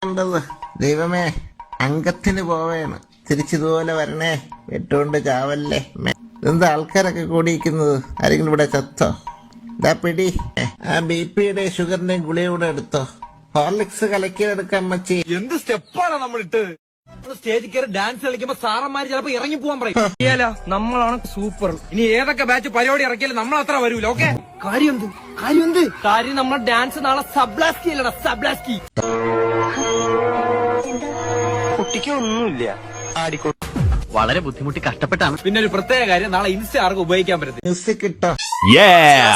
കണ്ടത് ദൈവമേ, അംഗത്തിന് പോവേണ്. തിരിച്ചിതുപോലെ വരണേ, വെട്ടുകൊണ്ട് ചാവല്ലേ. എന്താ ആൾക്കാരൊക്കെ കൂടിയിരിക്കുന്നത്? ആരെങ്കിലും ഇവിടെ ചത്തോ? ഇതാ പിടി, ആ BP-യുടെ ഷുഗറിന്റെയും ഗുളിയൂടെ എടുത്തോ. ഹോർലിക്സ് കലക്കിയെടുക്കാൻ അമ്മച്ചി. എന്ത് സ്റ്റെപ്പാണ് നമ്മളിട്ട് സ്റ്റേജിൽ കയറി ഡാൻസ് കളിക്കുമ്പോ സാറന്മാര് ചിലപ്പോ ഇറങ്ങി പോവാൻ പറയും. നമ്മളാണ് സൂപ്പർ. ഇനി ഏതൊക്കെ ബാച്ച് പരിപാടി ഇറക്കിയാലും നമ്മൾ അത്ര വരൂല. ഓക്കെ, കാര്യം നമ്മൾ ഡാൻസ് നാളെ സബ്ലാസ്കി അല്ലടാ, സബ്ലാസ്കി. കുട്ടിക്ക് ഒന്നുമില്ല, ആടിക്കോ. വളരെ ബുദ്ധിമുട്ടി കഷ്ടപ്പെട്ടാണ്. പിന്നെ ഒരു പ്രത്യേക കാര്യം, നാളെ ഇൻസ്റ്റ ആർക്കും ഉപയോഗിക്കാൻ പറ്റത്തില്ല. മ്യൂസിക് ഇട്ടോ. Yeah.